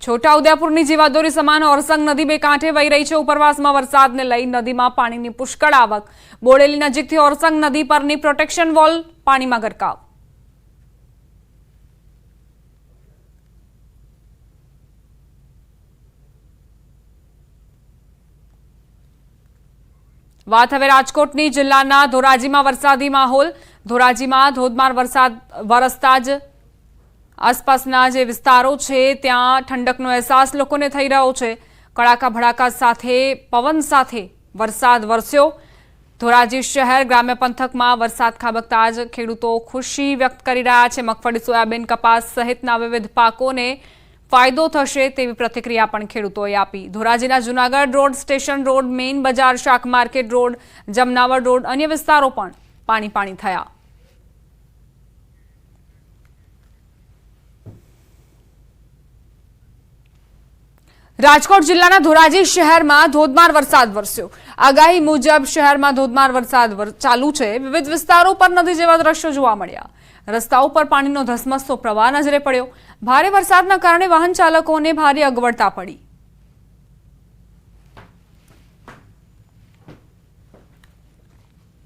છોટાઉદેપુરની જીવાદોરી સમાન ઓરસંગ નદી બે કાંઠે વહી રહી છે। ઉપરવાસમાં વરસાદને લઈ નદીમાં પાણીની પુષ્કળ આવક। બોડેલી નજીકથી ઓરસંગ નદી પરની પ્રોટેક્શન વોલ પાણીમાં ગરકાવ। વાત હવે રાજકોટની। જિલ્લાના ધોરાજીમાં વરસાદી માહોલ। ધોરાજીમાં ધોધમાર વરસાદ વરસતા જ આસપાસના જે વિસ્તારો છે ત્યાં ઠંડકનો અહેસાસ લોકોને થઈ રહ્યો છે। કડાકા ભડાકા સાથે પવન સાથે વરસાદ વરસ્યો। ધોરાજી શહેર ગ્રામ્ય પંથકમાં વરસાદ ખાબકતા જ ખેડૂતો ખુશી વ્યક્ત કરી રહ્યા છે। મગફળી, સોયાબીન, કપાસ સહિતના વિવિધ પાકોને ફાયદો થશે તેવી પ્રતિક્રિયા પણ ખેડૂતોએ આપી। ધોરાજીના Junagadh road, station road, main બજાર, શાક માર્કેટ રોડ, જમનાવર રોડ, અન્ય વિસ્તારો પણ પાણી થયા। રાજકોટ જિલ્લાના ધોરાજી શહેરમાં ધોધમાર વરસાદ વરસ્યો। આગાહી મુજબ શહેરમાં ધોધમાર વરસાદ ચાલુ છે। વિવિધ વિસ્તારો પર નદી જેવા દ્રશ્યો જોવા મળ્યા। રસ્તાઓ પર પાણીનો ધસમસતો પ્રવાહ નજરે પડ્યો। ભારે વરસાદના કારણે વાહન ચાલકોને ભારે અગવડતા પડી।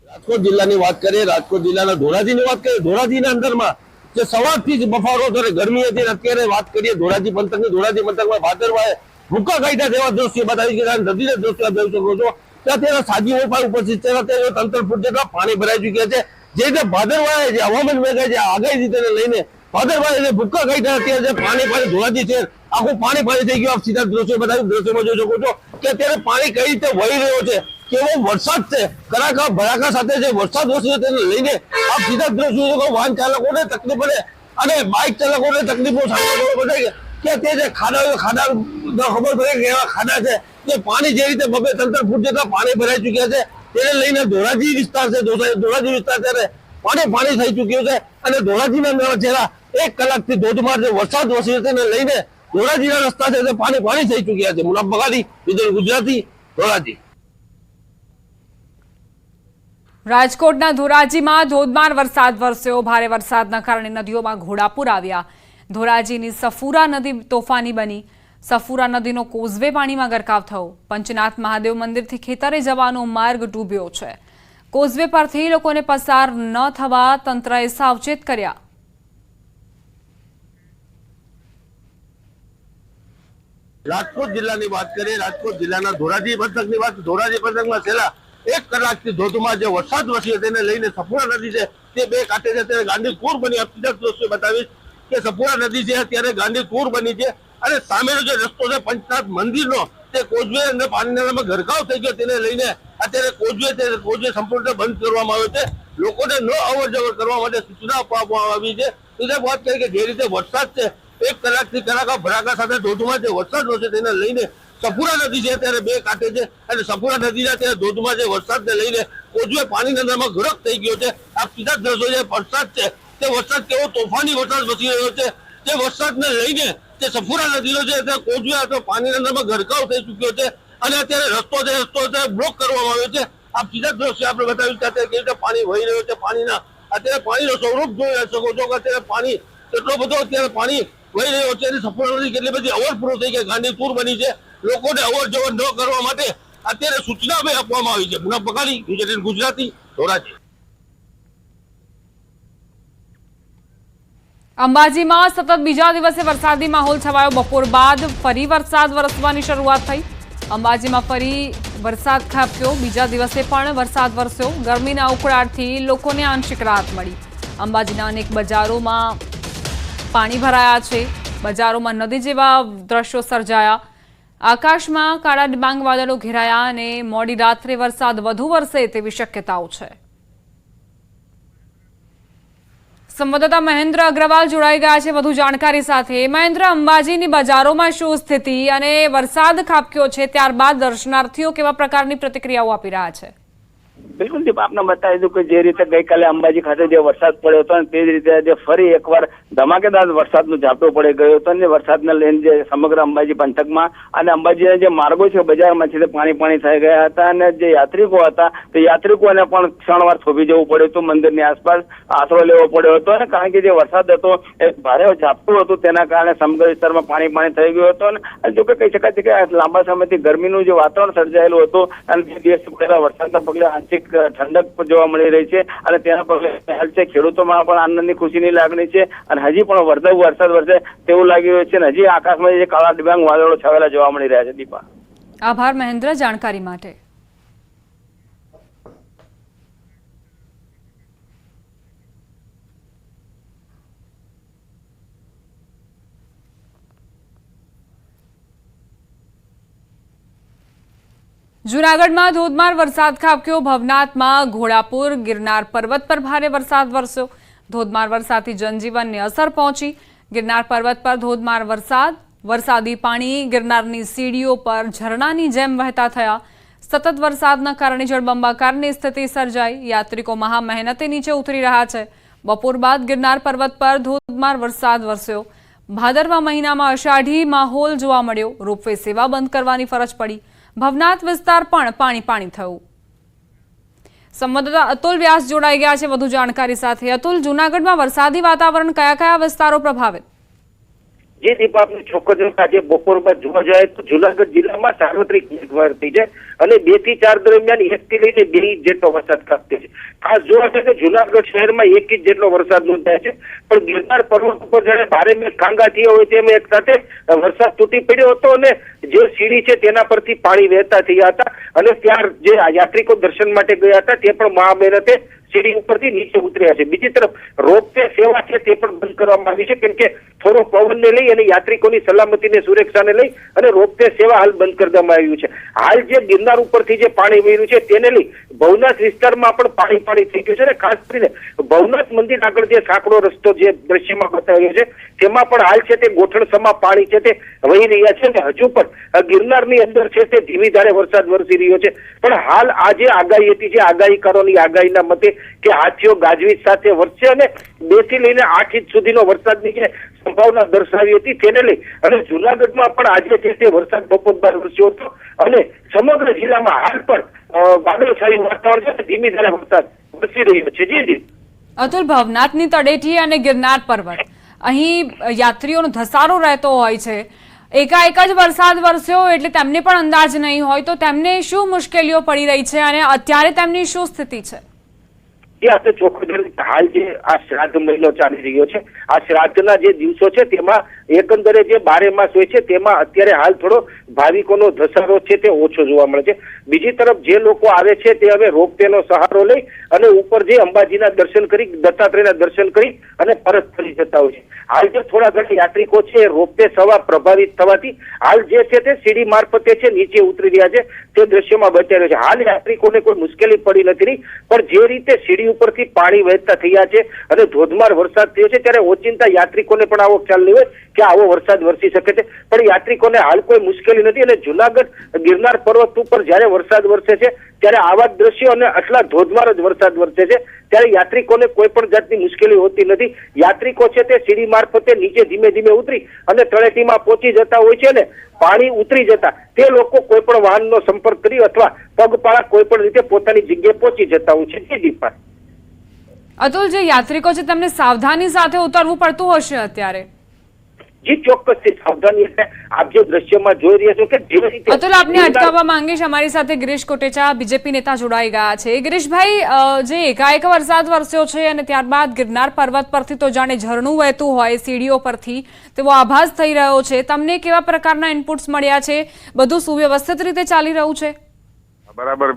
રાજકોટ જિલ્લાની વાત કરીએ, રાજકોટ જિલ્લાના ધોરાજીની વાત કરીએ, ધોરાજીના અંદરમાં જે સવારથી જ બફારો હતો, ગરમી હતી, અત્યારે વાત કરીએ ધોરાજી પંથકની, ધોરાજી પંથકમાં ભાદરવાએ ભૂકા કાઢ્યા તેવા દ્રશ્યો બતાવી કે નદીના દ્રશ્યો જોઈ શકો છો। ત્યાં સાજીઓ પણ ઉપસ્થિત છે, ત્યાં 3 ફૂટ જેટલા પાણી ભરાઈ ચૂક્યા છે। જે રીતે ભાદરવાએ જે હવામાન વિભાગે જે આગાહી તેને લઈને ભાદરવાએ જે ભૂકા કાઢ્યા અત્યારે પાણી ધોરાજી છે આખું પાણી થઈ ગયું। આપ સીધા દ્રશ્યો બતાવી દ્રશ્યોમાં જોઈ શકો છો કે અત્યારે પાણી કઈ રીતે વહી રહ્યો છે, કેવો વરસાદ છે, કડાકા ભડાકા સાથે જે વરસાદ વરસ્યો તેને લઈને આપ સીધા દ્રશ્યો વાહન ચાલકોને તકલીફ પડે અને બાઇક ચાલકોને તકલીફો સામનો કરવો પડે કે તે જે ખાડા ખબર પડે કે એવા ખાડા છે જે પાણી જે રીતે 2-3 ફૂટ જેટલા પાણી ભરાઈ ચુક્યા છે તેને લઈને ધોરાજી વિસ્તાર છે, ધોરાજી વિસ્તાર ત્યારે પાણી થઈ ચુક્યું છે। અને ધોરાજીના છેલ્લા 1 કલાકથી ધોધમાર જે વરસાદ વરસ્યો તેને લઈને ધોરાજીના રસ્તા છે તે પાણી થઈ ચુક્યા છે। મુલાબ બગાડી, વિજય ગુજરાતી, ધોરાજી। રાજકોટના ધોરાજીમાં ધોધમાર વરસાદ વરસ્યો। ભારે વરસાદના કારણે નદીઓમાં ઘોડાપૂર આવ્યા। ધોરાજીની સફુરા નદી તોફાની બની। સફુરા નદીનો કોઝવે પાણીમાં ગરકાવ થયો। પંચનાથ મહાદેવ મંદિરથી ખેતરે જવાનો માર્ગ ડૂબ્યો છે। કોઝવે પરથી લોકોને પસાર ન થવા તંત્રએ સાવચેત કર્યા। રાજકોટ જિલ્લાની વાત કરીએ, રાજકોટ જિલ્લાના ધોરાજી પંથકની વાત, ધોરાજી પંથકમાં છેલ્લા 1 કલાકથી ધોધમાર જે વરસાદ વરસ્યો તેને લઈને સફુરા નદી છે તે બે કાંઠે છે ત્યારે ગાંધીપુર બની। આપીદા દ્રશ્યો બતાવીશ કે સફુરા નદી છે અત્યારે ગાંધીપુર બની છે અને સામેનો જે રસ્તો છે પંચનાથ મંદિરનો તે કોઝવે અને પાણીમાં ગરકાવ થઈ ગયો તેને લઈને અત્યારે કોઝવે સંપૂર્ણ બંધ કરવામાં આવ્યો છે। લોકોને ન અવર જવર કરવા માટે સૂચના આપવામાં આવી છે। બીજી વાત કરીએ કે જે રીતે વરસાદ છે 1 કલાકથી કડાકા ભડાકા સાથે ધોધમાર જે વરસાદ વરસે તેને લઈને સફુરા નદી છે અત્યારે બે કાંઠે છે અને સફુરા નદીના અત્યારે ધોધમાર જે વરસાદને લઈને કોઝવે પાણીના અંદરમાં ગરક થઈ ગયો છે। આ સીધા દ્રશ્યો જે વરસાદ છે તે વરસાદ કેવો તોફાની વરસાદ વરસી રહ્યો છે તે વરસાદને લઈને તે સફુરા નદીનો છે તે કોઝવે અથવા પાણીના અંદરમાં ગરકાવ થઈ ચૂક્યો છે અને અત્યારે રસ્તો અત્યારે બ્લોક કરવામાં આવ્યો છે। આ સીધા દ્રશ્યો આપણે બતાવ્યું કે અત્યારે કેવી રીતે પાણી વહી રહ્યો છે। અત્યારે પાણીનો સ્વરૂપ જોઈ શકો છો કે અત્યારે પાણી એટલો બધો અત્યારે પાણી વહી રહ્યો છે અને સફુરા નદી કેટલી બધી ઓવરફ્લો થઈ ગઈ, ગાંધીપુર બની છે। લોકોને અવર જવર ન કરવા માટે અત્યારે સૂચના આપવામાં આવી છે। મુનાફ બગાડી, વિજય ગુજરાતી, ધોરાજી। અંબાજીમાં સતત બીજા દિવસે વરસાદી માહોલ છવાયો। બપોર બાદ ફરી વરસાદ વરસવાની શરૂઆત થઈ। અંબાજીમાં ફરી વરસાદ ખાબક્યો। બીજા દિવસે પણ વરસાદ વરસ્યો। ગરમીના ઉકળાટથી લોકોને આંશિક રાહત મળી। અંબાજીના અનેક બજારોમાં પાણી ભરાયા છે। બજારોમાં નદી જેવા દ્રશ્યો સર્જાયા। આકાશમાં કાળા ડિબાંગ વાદળો ઘેરાયા અને મોડી રાત્રે વરસાદ વધુ વરસે તેવી શક્યતાઓ છે। સંવાદદાતા મહેન્દ્ર અગ્રવાલ જોડાઈ ગયા છે વધુ જાણકારી સાથે। મહેન્દ્ર, અંબાજીની બજારોમાં શું સ્થિતિ અને વરસાદ ખાબક્યો છે ત્યારબાદ દર્શનાર્થીઓ કેવા પ્રકારની પ્રતિક્રિયાઓ આપી રહ્યા છે? બિલકુલ દીપ, આપને બતાવી દઉં કે જે રીતે ગઈકાલે અંબાજી ખાતે જે વરસાદ પડ્યો હતો તે જ રીતે આજે ફરી એકવાર ધમાકેદાર વરસાદનું ઝાપટું પડી ગયું હતું અને વરસાદને લઈને જે સમગ્ર અંબાજી પંથકમાં અને અંબાજીના જે માર્ગો છે બજારમાં છે તે પાણી થઈ ગયા હતા અને જે યાત્રિકો હતા તે યાત્રિકોને પણ ક્ષણવાર થોભી જવું પડ્યું હતું, મંદિરની આસપાસ આશરો લેવો પડ્યો હતો. અને કારણ કે જે વરસાદ હતો એ ભારે ઝાપટું હતું તેના કારણે સમગ્ર વિસ્તારમાં પાણી થઈ ગયું હતું. અને જો કે કહી શકાય છે કે લાંબા સમયથી ગરમીનું જે વાતાવરણ સર્જાયેલું હતું અને જે દિવસ પડેલા વરસાદના પગલે આંશિક ઠંડક જોવા મળી રહી છે અને તેના પગલે હાલ છે ખેડૂતોમાં પણ આનંદની ખુશીની લાગણી છે અને હજી પણ વરસાદ વરસે તેવું લાગી રહ્યું છે અને હજી આકાશમાં જે કાળા ડિબાંગ વાદળો છવાયેલા જોવા મળી રહ્યા છે. દીપા, આભાર મહેન્દ્ર જાણકારી માટે. જૂનાગઢમાં ધોધમાર વરસાદ ખાબક્યો. ભવનાથમાં ઘોડાપુર, ગિરનાર પર્વત પર ભારે વરસાદ વરસ્યો. ધોધમાર વરસાદથી જનજીવનને અસર પહોંચી. ગિરનાર પર્વત પર ધોધમાર વરસાદી પાણી ગિરનારની સીડીઓ પર ઝરણાની જેમ વહેતા થયા. સતત વરસાદના કારણે જળબંબાકારની સ્થિતિ સર્જાઈ. યાત્રિકો મહા મહેનતે નીચે ઉતરી રહ્યા છે. બપોર બાદ ગિરનાર પર્વત પર ધોધમાર વરસાદ વરસ્યો. ભાદરવા મહિનામાં અષાઢી માહોલ જોવા મળ્યો. રોપવે સેવા બંધ કરવાની ફરજ પડી. ભવનાથ વિસ્તાર પણ પાણી થયું. સંવાદદાતા અતુલ વ્યાસ જોડાઈ ગયા છે વધુ જાણકારી સાથે. અતુલ, જૂનાગઢમાં વરસાદી વાતાવરણ કયા વિસ્તારો પ્રભાવિત? જે દીપ આપને ચોક્કસ આજે બપોર બાદ જોવા જાય તો જૂનાગઢ જિલ્લામાં સાર્વત્રિક મેઘમહેર છે અને 2 થી 4 દરમિયાન 1 થી લઈને 2 ઇંચ જેટલો વરસાદ ખાબકે છે. ખાસ જોવા જાય તો જૂનાગઢ શહેરમાં 1 ઇંચ જેટલો વરસાદ નોંધાય છે, પણ ગિરનાર પર્વત ઉપર જાણે ભારે મેઘ ખાંગા થયા હોય તેમ એક સાથે વરસાદ તૂટી પડ્યો હતો અને જે સીડી છે તેના પરથી પાણી વહેતા થયા હતા અને ત્યાં જે યાત્રિકો દર્શન માટે ગયા હતા તે પણ મહા મહેનતે સીડી ઉપરથી નીચે ઉતર્યા છે. બીજી તરફ રોપવે સેવા છે તે પણ બંધ કરવામાં આવી છે, કેમ કે થોડો પવનને લઈ અને યાત્રિકોની સલામતીને સુરક્ષાને લઈ અને રોપવે સેવા હાલ બંધ કરી દેવામાં આવ્યું છે. હાલ જે ગિરનાર ઉપરથી જે પાણી વહેર્યું છે તેને લઈ ભવનાથ વિસ્તારમાં પણ પાણી થઈ ગયું છે અને ખાસ કરીને ભવનાથ મંદિર આગળ જે સાંકડો રસ્તો જે દ્રશ્યમાં બતાવ્યો છે તેમાં પણ હાલ છે તે ગોઠણસમા પાણી છે તે વહી રહ્યા છે અને હજુ પણ ગિરનારની અંદર છે તે ધીમી ધારે વરસાદ વરસી રહ્યો છે. પણ હાલ આ જે આગાહી હતી, જે આગાહીકારોની આગાહીના મતે કે હાથીઓ ગાજવીજ સાથે વરસશે અને 2 થી લઈને 8 ઇંચ સુધીનો વરસાદની જે સંભાવના દર્શાવી હતી તેને લઈ અને જૂનાગઢમાં પણ આજે છે તે વરસાદ બપોર બાદ વરસ્યો હતો અને સમગ્ર જિલ્લામાં હાલ પણ વાદળછાયું વાતાવરણ છે, ધીમી ધારે વરસાદ વરસી રહ્યો છે. જી અતુલ, ભવનાથની તળેટી અને ગિરનાર પર્વત અહીં યાત્રીઓનો ધસારો રહેતો હોય છે. એકાએક જ વરસાદ વરસ્યો એટલે તેમને પણ અંદાજ નહીં હોય, તો તેમને શું મુશ્કેલીઓ પડી રહી છે અને અત્યારે તેમની શું સ્થિતિ છે? આપણે ચોખ્ખું હાલ જે આ શ્રાદ્ધ મહિનો ચાલી રહ્યો છે, આ શ્રાદ્ધના જે દિવસો છે તેમાં એકંદરે જે 12 માસ હોય છે તેમાં અત્યારે હાલ થોડો ભાવિકોનો ધસારો છે તે ઓછો જોવા મળે છે. બીજી તરફ જે લોકો આવે છે તે હવે રોપવેનો સહારો લઈ અને ઉપર જે અંબાજીના દર્શન કરી, દત્તાત્રેયના દર્શન કરી અને પરત ફરી જતા હોય છે. હાલ જે થોડા ઘણા યાત્રિકો છે રોપવે સેવા પ્રભાવિત થવાથી હાલ જે છે તે સીડી મારફતે છે નીચે ઉતરી રહ્યા છે તે દ્રશ્યમાં બતાવ્યો છે. હાલ યાત્રિકોને કોઈ મુશ્કેલી પડી નથી, પણ જે રીતે સીડી ઉપરથી પાણી વહેતા થયા છે અને ધોધમાર વરસાદ થયો છે ત્યારે ઓચિંતા યાત્રિકોને પણ આવો ખ્યાલ નહીં હોય કે આવો વરસાદ વરસી શકે છે, પણ યાત્રિકોને હાલ કોઈ મુશ્કેલી નથી. અને જૂનાગઢ ગિરનાર પર્વત ઉપર જયારે વરસાદ વરસે છે ત્યારે આવા જ દ્રશ્યો અને આટલા ધોધમાર જ વરસાદ વરસે છે ત્યારે યાત્રિકોને કોઈ પણ જાતની મુશ્કેલી હોતી નથી. યાત્રિકો છે તે સીડી મારફતે નીચે ધીમે ધીમે ઉતરી અને તળેટીમાં પહોંચી જતા હોય છે ને પાણી ઉતરી જતા તે લોકો કોઈ પણ વાહનનો સંપર્ક કરી અથવા પગપાળા કોઈ પણ રીતે પોતાની જગ્યાએ પહોંચી જતા હોય છે. દીપા, અતુલ, જે યાત્રિકો છે તેમને સાવધાની સાથે ઉતરવું પડતું હશે અત્યારે? જી ચોક્કસ છે, સાવધાની એટલે આપ જે દ્રશ્યમાં જોઈ રહ્યા છો કે જેવી રીતે અતુલ, આપને અટકાવવા માંગીશ. અમારી સાથે ગિરીશ કોટેચા બીજેપી નેતા જોડાઈ ગયા છે. ગિરીશભાઈ, જે એકાએક વરસાદ વરસ્યો છે અને ત્યારબાદ ગિરનાર પર્વત પરથી તો જાણે ઝરણું વહેતું હોય સીડીઓ પરથી તેવો આભાસ થઈ રહ્યો છે. તમને કેવા પ્રકારના ઇનપુટ્સ મળ્યા છે? બધું સુવ્યવસ્થિત રીતે ચાલી રહ્યું છે? બરાબર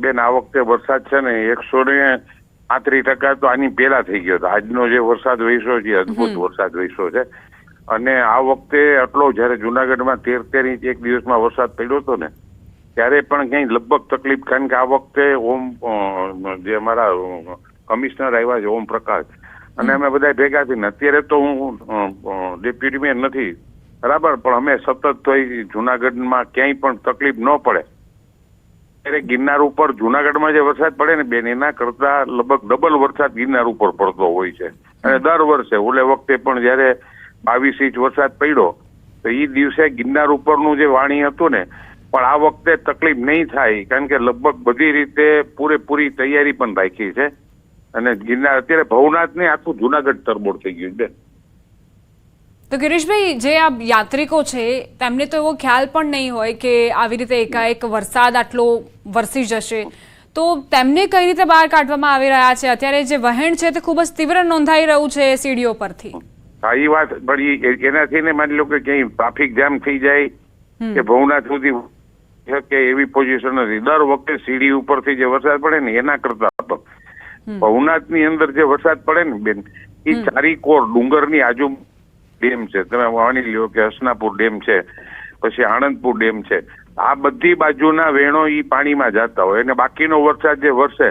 બેન, આ વખતે વરસાદ છે ને 135% તો આની પહેલા થઈ ગયો હતો. આજનો જે વરસાદ વરસ્યો છે અદભુત વરસાદ વરસ્યો છે અને આ વખતે આટલો જયારે જુનાગઢમાં 13 ઇંચ એક દિવસમાં વરસાદ પડ્યો હતો ને ત્યારે પણ કઈ લગભગ તકલીફ, કારણ કે આ વખતે જે અમારા કમિશનર આવ્યા છે ઓમ પ્રકાશ અને અમે બધા ભેગા થઈને, અત્યારે તો હું ડેપ્યુટી મેયર નથી બરાબર, પણ અમે સતત તો જુનાગઢમાં ક્યાંય પણ તકલીફ ન પડે ત્યારે ગિરનાર ઉપર જુનાગઢમાં જે વરસાદ પડે ને બેન, એના કરતા લગભગ ડબલ વરસાદ ગિરનાર ઉપર પડતો હોય છે. અને દર વર્ષે ઓલે વખતે પણ જયારે 22 ઇંચ વરસાદ પડ્યો તો એ દિવસે ગિરનાર ઉપરનું જે વાણી હતું ને, પણ આ વખતે તકલીફ નહીં થાય કારણ કે લગભગ બધી રીતે પૂરેપૂરી તૈયારી પણ રાખી છે. અને ગિરનાર અત્યારે ભવનાથ ને આખું જુનાગઢ તરબોળ થઈ ગયું બેન. તો ગિરીશભાઈ, જે આ યાત્રિકો છે તેમને તો એવો ખ્યાલ પણ નહીં હોય કે આવી રીતે એકાએક વરસાદ આટલો વરસી જશે, તો તેમને કઈ રીતે બહાર કાઢવામાં આવી રહ્યા છે? અત્યારે જે વહેણ છે તે ખૂબ જ તીવ્ર નોંધાઈ રહ્યું છે સીડીઓ પરથી. હા, એ વાત પણ એનાથી ને માની લો કે ક્યાંય ટ્રાફિક જામ થઈ જાય કે ભવનાથ સુધી કે એવી પોઝિશન નથી. દર વખતે સીડી ઉપરથી જે વરસાદ પડે ને એના કરતા ભવનાથ ની અંદર જે વરસાદ પડે ને બેન, એ ચારીકોર ડુંગરની આજુ ડેમ છે. તમે માની લ્યો કે હસનાપુર ડેમ છે, પછી આણંદપુર ડેમ છે, આ બધી બાજુના વેણો ઈ પાણીમાં જતા હોય. અને બાકીનો વરસાદ જે વરસે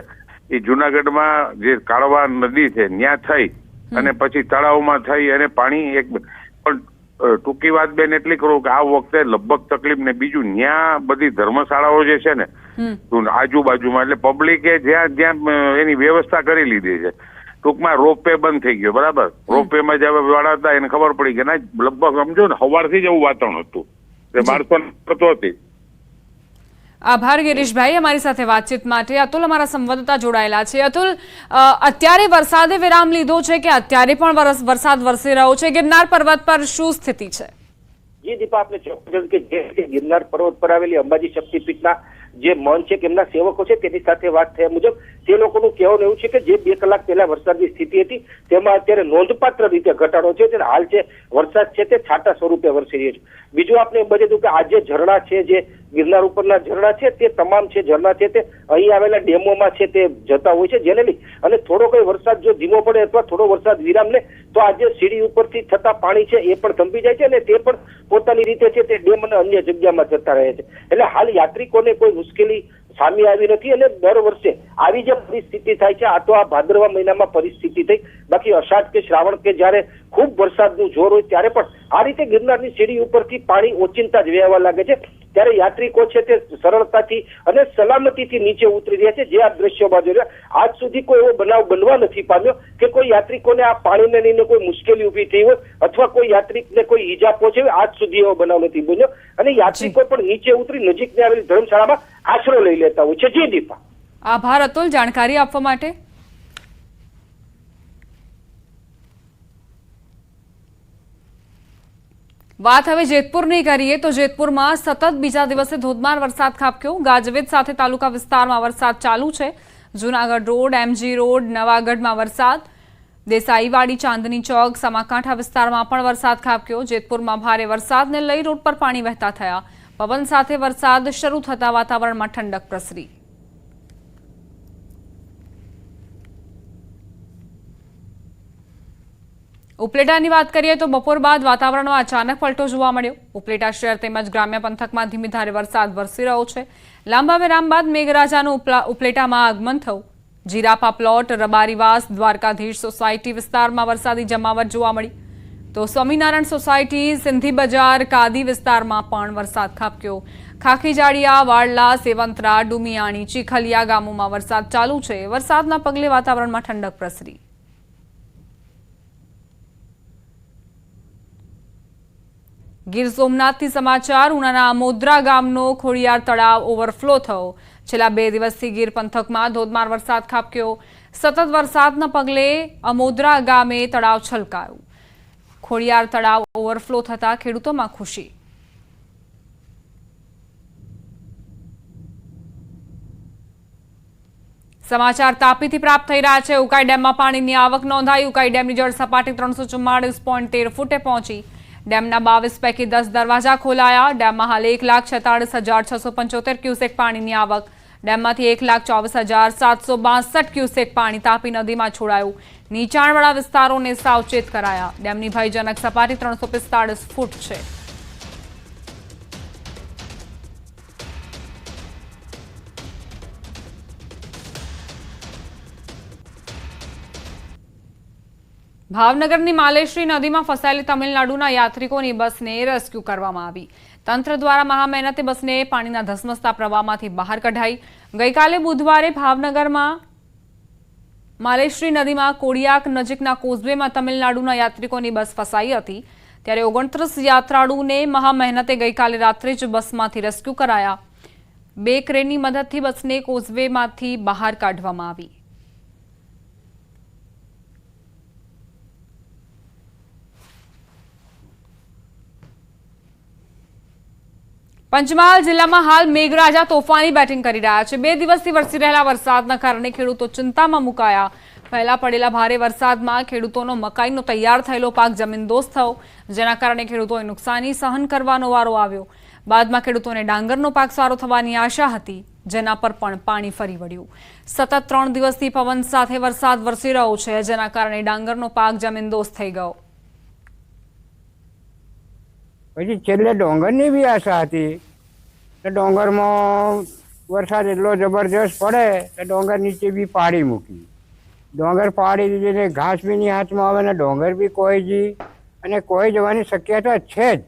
એ જુનાગઢમાં જે કાળવા નદી છે ત્યાં થઈ અને પછી તળાવમાં થઈ અને પાણી એક પણ ટૂંકી વાત બેન એટલી કરું કે આ વખતે લગભગ તકલીફ ને બીજું ત્યાં બધી ધર્મશાળાઓ જે છે ને આજુબાજુમાં, એટલે પબ્લિકે જ્યાં જ્યાં એની વ્યવસ્થા કરી લીધી છે. ટૂંકમાં રોપવે બંધ થઈ ગયો, બરાબર. રોપવે માં જે વાળા હતા એને ખબર પડી કે ના લગભગ સમજો ને સવારથી જ એવું વાતાવરણ હતું, માણસો કરતો હતી. આભાર ગિરીશભાઈ અમારી સાથે વાતચીત માટે. અતુલ અમારા સંવાદદાતા જોડાયેલા છે. અતુલ, અત્યારે વરસાદે વિરામ લીધો છે કે અત્યારે પણ વરસાદ વરસી રહ્યો છે? ગિરનાર પર્વત પર શું સ્થિતિ છે? જી દીપા, આપને ચોક્કસ કે જે ગિરનાર પર્વત પર આવેલી અંબાજી શક્તિપીઠના જે મન છે કે એમના સેવકો છે તેની સાથે વાત થયા મુજબ તે લોકોનું કહેવાનું એવું છે કે જે 2 કલાક પહેલા વરસાદની સ્થિતિ હતી તેમાં અત્યારે નોંધપાત્ર રીતે ઘટાડો છે. ત્યારે હાલ જે વરસાદ છે તે છાંટા સ્વરૂપે વરસી રહ્યો છે. બીજું આપણે એમ બતાવ્યું કે આ જે ઝરણા છે, જે ગિરનાર ઉપરના ઝરણા છે, તે તમામ જે ઝરણા છે તે અહીં આવેલા ડેમોમાં છે તે જતા હોય છે, જેને લઈ અને થોડો કોઈ વરસાદ જો ધીમો પડે અથવા થોડો વરસાદ વિરામ લે તો આ જે સીડી ઉપરથી થતા પાણી છે એ પણ થંભી જાય છે અને તે પણ પોતાની રીતે છે તે ડેમ અને અન્ય જગ્યામાં જતા રહે છે. એટલે હાલ યાત્રિકોને કોઈ મુશ્કેલી સામે આવી નથી. અને દર વર્ષે આવી જે પરિસ્થિતિ થાય છે, આ તો આ ભાદરવા મહિનામાં પરિસ્થિતિ થઈ, બાકી અષાઢ કે શ્રાવણ કે જયારે ખૂબ વરસાદનું જોર હોય ત્યારે પણ આ રીતે ગિરનારની સીડી ઉપરથી પાણી ઓચિંતા જ વહેવા લાગે છે. ત્યારે યાત્રિકો છે તે સરળતાથી અને સલામતીથી નીચે ઉતરી રહ્યા છે. જે આ દ્રશ્યો બાજુ આજ સુધી કોઈ એવો બનાવ બનવા નથી પામ્યો કે કોઈ યાત્રિકોને આ પાણીને લઈને કોઈ મુશ્કેલી ઉભી થઈ હોય અથવા કોઈ યાત્રિકને કોઈ ઈજા પહોંચે હોય. આજ સુધી એવો બનાવ નથી બન્યો અને યાત્રિકો પણ નીચે ઉતરી નજીકની આવેલી ધર્મશાળામાં આશરો લઈ લેતા હોય છે. જી દીપા. આભાર અતુલ જાણકારી આપવા માટે. વાત હવે જેતપુરની કરીએ તો જેતપુરમાં સતત બીજા દિવસે ધોધમાર વરસાદ ખાબક્યો. ગાજવીજ સાથે તાલુકા વિસ્તારમાં વરસાદ ચાલુ છે. જૂનાગઢ રોડ, MG રોડ, નવાગઢમાં વરસાદ, દેસાઈવાડી, ચાંદની ચોક, સમાકાંઠા વિસ્તારમાં પણ વરસાદ ખાબક્યો. જેતપુરમાં ભારે વરસાદને લઈ રોડ પર પાણી વહેતા થયા. પવન સાથે વરસાદ શરૂ થતા વાતાવરણમાં ઠંડક પ્રસરી. ઉપલેટાની વાત કરીએ તો બપોર બાદ વાતાવરણમાં અચાનક પલટો જોવા મળ્યો. ઉપલેટા શહેર તેમજ ગ્રામ્ય પંથકમાં ધીમી ધારે વરસાદ વરસી રહ્યો છે. લાંબા વિરામ બાદ મેઘરાજાનું ઉપલેટામાં આગમન થયું. જીરાપા પ્લોટ, રબારીવાસ, દ્વારકાધીશ સોસાયટી વિસ્તારમાં વરસાદી જમાવટ જોવા મળી. તો સ્વામિનારાયણ સોસાયટી, સિંધી બજાર, કાદી વિસ્તારમાં પણ વરસાદ ખાબક્યો. ખાખીજાડિયા, વાડલા, સેવંતરા, ડુમિયાણી, ચીખલિયા ગામોમાં વરસાદ ચાલુ છે. વરસાદના પગલે વાતાવરણમાં ઠંડક પ્રસરી. ગીર સોમનાથથી સમાચાર. ઉનાના અમોદરા ગામનો ખોડિયાર તળાવ ઓવરફ્લો થયો. છેલ્લા 2 દિવસથી ગીર પંથકમાં ધોધમાર વરસાદ ખાબક્યો. સતત વરસાદના પગલે અમોદરા ગામે તળાવ છલકાયું. ખોડિયાર તળાવ ઓવરફ્લો થતા ખેડૂતોમાં ખુશી. સમાચાર તાપીથી પ્રાપ્ત થઈ રહ્યા છે. ઉકાઈ ડેમમાં પાણીની આવક નોંધાઈ. ઉકાઈ ડેમની જળ સપાટી 344.13 ફૂટે પહોંચી. ડેમના 22 પૈકી 10 દરવાજા ખોલાયા. ડેમમાં હાલ 1,46,675 ક્યુસેક પાણીની આવક. ડેમમાંથી 1,24,762 ક્યુસેક પાણી તાપી નદીમાં છોડાયું. નીચાણવાળા વિસ્તારોને સાવચેત કરાયા. ડેમની ભયજનક સપાટી 345 ફૂટ છે. ભાવનગરની માલેશ્રી નદીમાં ફસાયેલી તમિલનાડુના યાત્રિકોની બસને રેસ્ક્યુ કરવામાં આવી. તંત્ર દ્વારા મહામહેનતે બસને પાણીના ધસમસતા પ્રવાહમાંથી બહાર કઢાઈ. ગઈકાલે બુધવારે ભાવનગરમાં માલેશ્રી નદીમાં કોડિયાક નજીકના કોઝવેમાં તમિલનાડુના યાત્રિકોની બસ ફસાઈ હતી. ત્યારે 29 યાત્રાળુઓને મહામહેનતે ગઈકાલે રાત્રે જ બસમાંથી રેસ્ક્યુ કરાયા. 2 ક્રેનની મદદથી બસને કોઝવેમાંથી બહાર કાઢવામાં આવી. પંચમહાલ જિલ્લામાં હાલ મેઘરાજા તોફાની બેટિંગ કરી રહ્યા છે. 2 દિવસથી વરસી રહેલા વરસાદના કારણે ખેડૂતો ચિંતામાં મુકાયા. પહેલા પડેલા ભારે વરસાદમાં ખેડૂતોનો મકાઈનો તૈયાર થયેલો પાક જમીનદોસ્ત થયો, જેના કારણે ખેડૂતોએ નુકસાની સહન કરવાનો વારો આવ્યો. બાદમાં ખેડૂતોને ડાંગરનો પાક સારો થવાની આશા હતી, જેના પર પણ પાણી ફરી વળ્યું. સતત 3 દિવસથી પવન સાથે વરસાદ વરસી રહ્યો છે, જેના કારણે ડાંગરનો પાક જમીનદોસ્ત થઈ ગયો. પછી છેલ્લે ડોંગરની બી આશા હતી તો ડોંગરમાં વરસાદ એટલો જબરજસ્ત પડે તો ડોંગર નીચે બી પાડી મૂકી. ડોંગર પાડી દીધી ઘાસ બી ની હાથમાં આવે ને ડોંગર બી કોઈ જી અને કોઈ જવાની શક્યતા છે જ.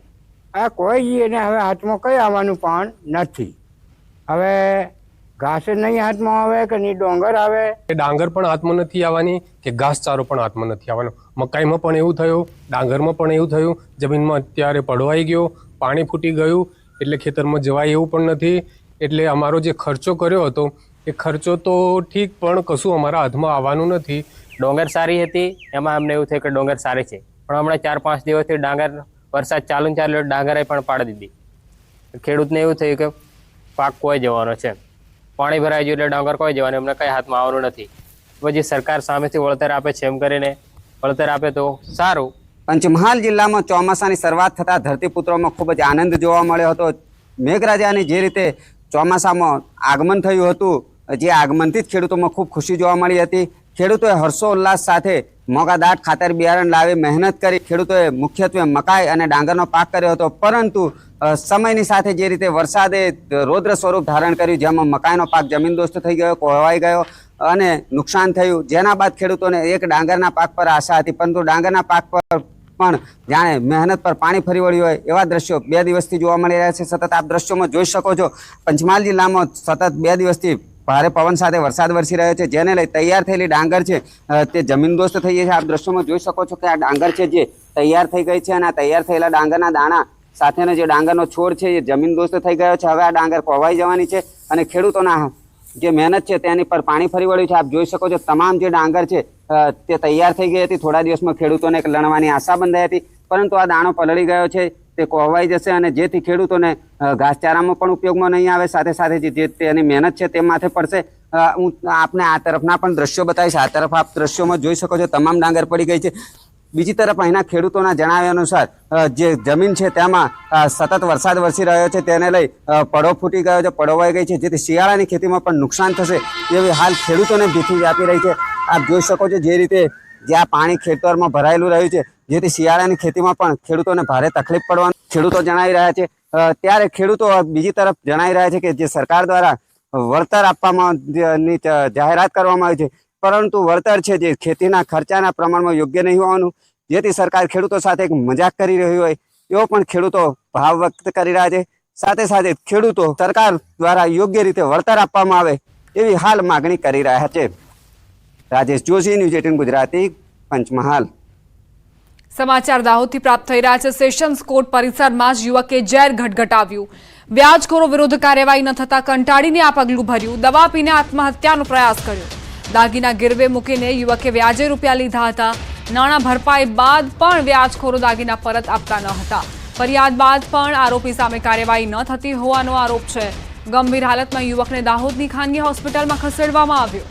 આ કોઈ જી એને હવે હાથમાં કઈ આવવાનું પણ નથી. હવે ઘાસ નહીં હાથમાં આવે કે નહીં ડોંગર આવે. ડાંગર પણ હાથમાં નથી આવવાની કે ઘાસચારો પણ હાથમાં નથી આવવાનો. મકાઈમાં પણ એવું થયું, ડાંગરમાં પણ એવું થયું. જમીનમાં અત્યારે પડવાઈ ગયો, પાણી ફૂટી ગયું, એટલે ખેતરમાં જવાય એવું પણ નથી. એટલે અમારો જે ખર્ચો કર્યો હતો એ ખર્ચો તો ઠીક, પણ કશું અમારા હાથમાં આવવાનું નથી. ડોંગર સારી હતી, એમાં અમને એવું થયું કે ડોંગર સારી છે, પણ હમણાં 4-5 દિવસથી ડાંગર વરસાદ ચાલુ ડાંગરે પણ પાડી દીધી. ખેડૂતને એવું થયું કે પાક કોઈ જવાનો છે, પાણી ભરાઈ ગયું એટલે ડાંગર કોઈ જવાનું, એમને કઈ હાથમાં આવવાનું નથી. પછી સરકાર સામેથી વળતર આપે છે, એમ કરીને વળતર આપે તો સારું. પંચમહાલ જિલ્લામાં ચોમાસાની શરૂઆત થતાં ધરતીપુત્રોમાં ખૂબ જ આનંદ જોવા મળ્યો હતો. મેઘરાજાની જે રીતે ચોમાસામાં આગમન થયું હતું, જે આગમનથી જ ખેડૂતોમાં ખૂબ ખુશી જોવા મળી હતી. ખેડૂતોએ હર્ષોલ્લાસ સાથે મોંઘાદાટ ખાતર બિયારણ લાવી મહેનત કરી. ખેડૂતોએ મુખ્યત્વે મકાઈ અને ડાંગરનો પાક કર્યો હતો, પરંતુ સમયની સાથે જે રીતે વરસાદે રૌદ્ર સ્વરૂપ ધારણ કર્યું, જેમાં મકાઈનો પાક જમીનદોસ્ત થઈ ગયો, કોહવાઈ ગયો અને નુકસાન થયું. જેના બાદ ખેડૂતોને એક ડાંગરના પાક પર આશા હતી, પરંતુ ડાંગરના પાક પર પણ જાણે મહેનત પર પાણી ફરી વળ્યું હોય એવા દ્રશ્યો 2 દિવસથી જોવા મળી રહ્યા છે. સતત આપ દ્રશ્યોમાં જોઈ શકો છો, પંચમહાલ જિલ્લામાં સતત 2 દિવસથી ભારે પવન સાથે વરસાદ વરસી રહ્યો છે, જેને લઈ તૈયાર થયેલી ડાંગર છે તે જમીનદોસ્ત થઈ ગઈ છે. આપ દ્રશ્યોમાં જોઈ શકો છો કે આ ડાંગર છે જે તૈયાર થઈ ગઈ છે, અને આ તૈયાર થયેલા ડાંગરના દાણા સાથેનો જે ડાંગરનો છોડ છે એ જમીનદોસ્ત થઈ ગયો છે. હવે આ ડાંગર કોવાઈ જવાની છે અને ખેડૂતોના જે મહેનત છે તેની પર પાણી ફરી વળ્યું છે. આપ જોઈ શકો છો તમામ જે ડાંગર છે તે તૈયાર થઈ ગઈ હતી. થોડા દિવસમાં ખેડૂતોને લણવાની આશા બંધાઈ હતી, પરંતુ આ દાણો પલળી ગયો છે, તે કોહવાઈ જશે અને જેથી ખેડૂતોને ઘાસચારામાં પણ ઉપયોગમાં નહીં આવે, સાથે સાથે જે તેની મહેનત છે તે માથે પડશે. હું આપને આ તરફના પણ દ્રશ્યો બતાવીશ. આ તરફ આપ દ્રશ્યોમાં જોઈ શકો છો તમામ ડાંગર પડી ગઈ છે. બીજી તરફ અહીંના ખેડૂતોના જણાવ્યા અનુસાર જે જમીન છે તેમાં સતત વરસાદ વરસી રહ્યો છે, તેને લઈ પડો ફૂટી ગયો છે, પડોવાઈ ગઈ છે, જેથી શિયાળાની ખેતીમાં પણ નુકસાન થશે એવી હાલ ખેડૂતોને ભીતિ વ્યાપી રહી છે. આપ જોઈ શકો છો જે રીતે જ્યાં પાણી ખેતરમાં ભરાયેલું રહ્યું છે, જેથી શિયાળાની ખેતીમાં પણ ખેડૂતોને ભારે તકલીફ પડવાનું ખેડૂતો જણાવી રહ્યા છે. ત્યારે ખેડૂતો બીજી તરફ જણાવી રહ્યા છે કે જે સરકાર દ્વારા વળતર આપવામાં જાહેરાત કરવામાં આવી છે, પરંતુ વળતર છે જે ખેતીના ખર્ચાના પ્રમાણમાં યોગ્ય નહીં હોવાનું, જેથી સરકાર ખેડૂતો સાથે એક મજાક કરી રહી હોય એવો પણ ખેડૂતો ભાવ વ્યક્ત કરી રહ્યા છે. સાથે સાથે ખેડૂતો સરકાર દ્વારા યોગ્ય રીતે વળતર આપવામાં આવે એવી હાલ માગણી કરી રહ્યા છે. રાજેશ જોશી, ન્યૂઝ 18 ગુજરાતી, પંચમહાલ. સમાચાર દાહોદથી પ્રાપ્ત થઈ રહ્યા છે. સેશન્સ કોર્ટ પરિસરમાં જ યુવકે ઝેર ઘટઘટાવ્યું. વ્યાજખોરો વિરુદ્ધ કાર્યવાહી ન થતા કંટાળીને આ પગલું ભર્યું. દવા પીને આત્મહત્યાનો પ્રયાસ કર્યો. દાગીના ગીરવે મૂકીને યુવકે વ્યાજે રૂપિયા લીધા હતા. નાણાં ભરપાઈ બાદ પણ વ્યાજખોરો દાગીના પરત આપતા ન હતા. ફરિયાદ બાદ પણ આરોપી સામે કાર્યવાહી ન થતી હોવાનો આરોપ છે. ગંભીર હાલતમાં યુવકને દાહોદની ખાનગી હોસ્પિટલમાં ખસેડવામાં આવ્યો.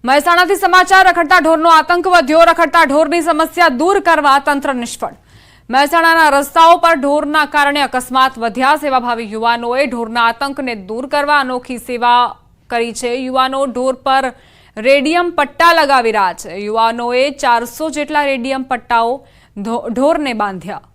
મહેસાણાથી સમાચાર. રખડતા ઢોરનો આતંક વધ્યો. રખડતા ઢોરની સમસ્યા દૂર કરવા તંત્ર નિષ્ફળ. મહેસાણાના રસ્તાઓ પર ઢોરના કારણે અકસ્માત વધ્યા. સેવાભાવી યુવાનોએ ઢોરના આતંકને દૂર કરવા અનોખી સેવા કરી છે. યુવાનો ઢોર પર રેડિયમ પટ્ટા લગાવી રહ્યા છે. યુવાનોએ 400 જેટલા રેડિયમ પટ્ટાઓ ઢોરને બાંધ્યા.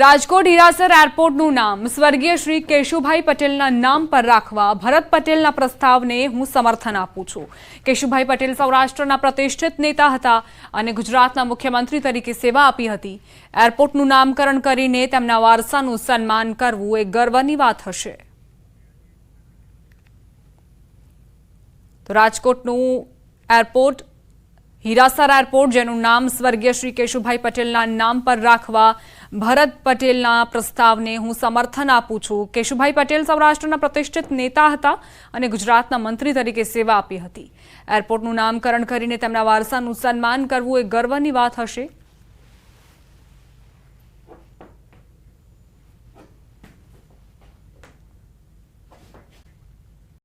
રાજકોટ હીરાસર એરપોર્ટનું નામ સ્વર્ગીય શ્રી કેશુભાઈ પટેલના નામ પર રાખવા ભરત પટેલના પ્રસ્તાવને હું સમર્થન આપું છું. કેશુભાઈ પટેલ સૌરાષ્ટ્રના પ્રતિષ્ઠિત નેતા હતા અને ગુજરાતના મુખ્યમંત્રી તરીકે સેવા આપી હતી. એરપોર્ટનું નામકરણ કરીને તેમના વારસાનું સન્માન કરવું એ ગર્વની વાત હશે. તો રાજકોટનું એરપોર્ટ હીરાસર એરપોર્ટ, જેનું નામ સ્વર્ગીય શ્રી કેશુભાઈ પટેલના નામ પર રાખવા ભરત પટેલના પ્રસ્તાવને હું સમર્થન આપું છું. કેશુભાઈ પટેલ સૌરાષ્ટ્રના પ્રતિષ્ઠિત નેતા હતા અને ગુજરાતના મંત્રી તરીકે સેવા આપી હતી. એરપોર્ટનું નામકરણ કરીને તેમના વારસાનું સન્માન કરવું એ ગર્વની વાત હશે.